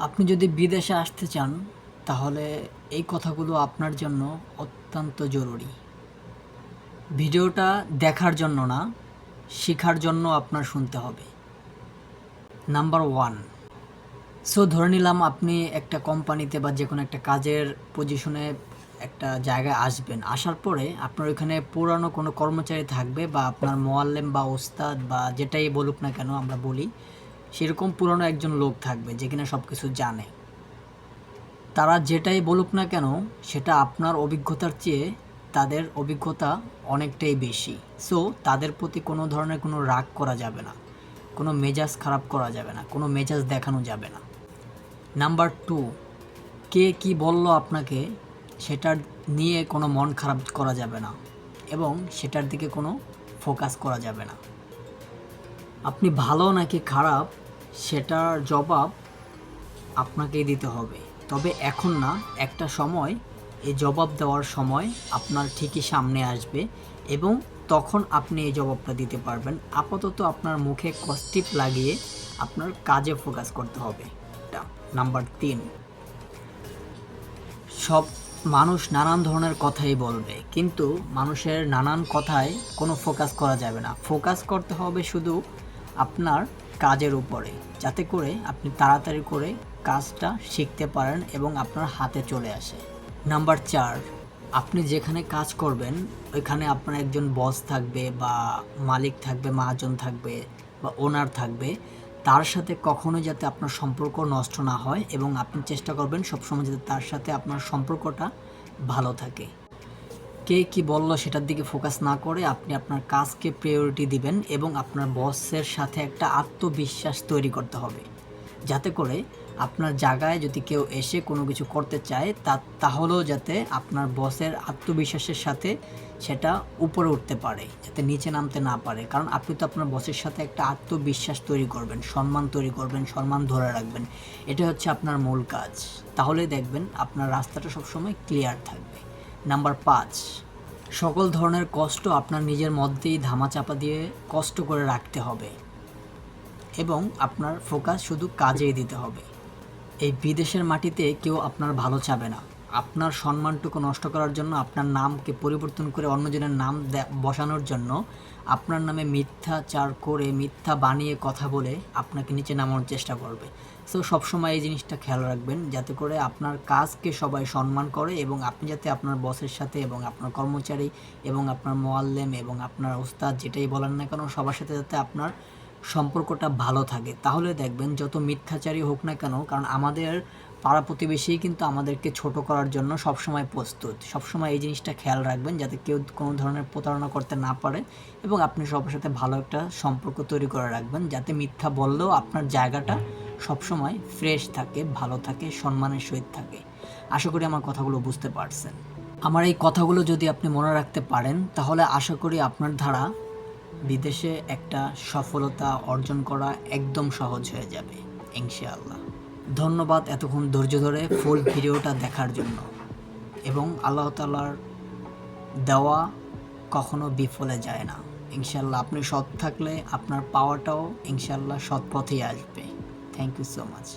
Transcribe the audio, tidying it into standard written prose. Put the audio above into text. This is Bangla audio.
আপনি যদি বিদেশে আসতে চান তাহলে এই কথাগুলো আপনার জন্য অত্যন্ত জরুরি। ভিডিওটা দেখার জন্য না, শেখার জন্য আপনার শুনতে হবে। নাম্বার 1, ধরে নিলাম আপনি একটা কোম্পানিতে বা যেকোনো একটা কাজের পজিশনে একটা জায়গায় আসবেন। আসার পরে আপনার ওইখানে পুরানো কোনো কর্মচারী থাকবে বা আপনার মোয়াল্লেম বা ওস্তাদ বা যেটাই বলুক না কেন আমরা বলি, সেরকম পুরানো একজন লোক থাকবে যে কিনা সব কিছু জানে। তারা যেটাই বলুক না কেন সেটা আপনার অভিজ্ঞতার চেয়ে তাদের অভিজ্ঞতা অনেকটাই বেশি। তাদের প্রতি কোনো ধরনের কোনো রাগ করা যাবে না, কোনো মেজাজ খারাপ করা যাবে না, কোনো মেজাজ দেখানো যাবে না। নাম্বার 2, কে কি বলল আপনাকে সেটার নিয়ে কোনো মন খারাপ করা যাবে না এবং সেটার দিকে কোনো ফোকাস করা যাবে না। আপনি ভালো নাকি খারাপ সেটার জবাব আপনাকেই দিতে হবে। তবে এখন না, একটা সময় এই জবাব দেওয়ার সময় আপনার ঠিকই সামনে আসবে এবং তখন আপনি এই জবাবটা দিতে পারবেন। আপাতত আপনার মুখে কষ্টিপ লাগিয়ে আপনার কাজে ফোকাস করতে হবে। নাম্বার 3, সব মানুষ নানান ধরনের কথাই বলবে, কিন্তু মানুষের নানান কথায় কোনো ফোকাস করা যাবে না। ফোকাস করতে হবে শুধু আপনার কাজের উপরে, যাতে করে আপনি তাড়াতাড়ি করে কাজটা শিখতে পারেন এবং আপনার হাতে চলে আসে। নাম্বার 4, আপনি যেখানে কাজ করবেন ওইখানে আপনার একজন বস থাকবে বা মালিক থাকবে, মহাজন থাকবে বা ওনার থাকবে। তার সাথে কখনোই যাতে আপনার সম্পর্ক নষ্ট না হয় এবং আপনি চেষ্টা করবেন সবসময় যাতে তার সাথে আপনার সম্পর্কটা ভালো থাকে। কে কি বলল সেটার দিকে ফোকাস না করে আপনি আপনার কাজকে প্রায়োরিটি দিবেন এবং আপনার বসের সাথে একটা আত্মবিশ্বাস তৈরি করতে হবে, যাতে করে আপনার জায়গায় যদি কেউ এসে কোনো কিছু করতে চায় তাহলেও যাতে আপনার বসের আত্মবিশ্বাসের সাথে সেটা উপরে উঠতে পারে, যাতে নিচে নামতে না পারে। কারণ আপনি তো আপনার বসের সাথে একটা আত্মবিশ্বাস তৈরি করবেন, সম্মান তৈরি করবেন, সম্মান ধরে রাখবেন। এটা হচ্ছে আপনার মূল কাজ। তাহলেই দেখবেন আপনার রাস্তাটা সবসময় ক্লিয়ার থাকবে। নাম্বার 5, সকল ধরনের কষ্ট আপনার নিজের মধ্যেই ধামাচাপা দিয়ে কষ্ট করে রাখতে হবে এবং আপনার ফোকাস শুধু কাজেই দিতে হবে। এই বিদেশের মাটিতে কেউ আপনার ভালো চাবে না। আপনার সম্মানটুকু নষ্ট করার জন্য, আপনার নামকে পরিবর্তন করে অন্যজনের নাম বসানোর জন্য, আপনার নামে মিথ্যাচার করে, মিথ্যা বানিয়ে কথা বলে আপনাকে নিচে নামানোর চেষ্টা করবে। সবসময় এই জিনিসটা খেয়াল রাখবেন যাতে করে আপনার কাজকে সবাই সম্মান করে এবং আপনি যাতে আপনার বসের সাথে এবং আপনার কর্মচারী এবং আপনার মোয়াল্লেম এবং আপনার ওস্তাদ যেটাই বলেন না কেন সবার সাথে যাতে আপনার সম্পর্কটা ভালো থাকে। তাহলে দেখবেন যত মিথ্যাচারী হোক না কেন, কারণ আমাদের পাড়া প্রতিবেশী কিন্তু আমাদেরকে ছোট করার জন্য সবসময় প্রস্তুত। সবসময় এই জিনিসটা খেয়াল রাখবেন যাতে কেউ কোনো ধরনের প্রতারণা করতে না পারে এবং আপনি সবার সাথে ভালো একটা সম্পর্ক তৈরি করে রাখবেন, যাতে মিথ্যা বললেও আপনার জায়গাটা সবসময় ফ্রেশ থাকে, ভালো থাকে, সম্মানের সহিত থাকে। আশা করি আমার কথাগুলো বুঝতে পারছেন। আমার এই কথাগুলো যদি আপনি মনে রাখতে পারেন তাহলে আশা করি আপনার দ্বারা বিদেশে একটা সফলতা অর্জন করা একদম সহজ হয়ে যাবে ইনশাআল্লাহ। ধন্যবাদ এতক্ষণ ধৈর্য ধরে ফুল ভিডিওটা দেখার জন্য এবং আল্লাহ তাআলার দেওয়া কখনো বিফলে যায় না। ইনশাআল্লাহ আপনি সৎ থাকলে আপনার পাওয়াটাও ইনশাআল্লাহ সৎ পথেই আসবে। Thank you so much.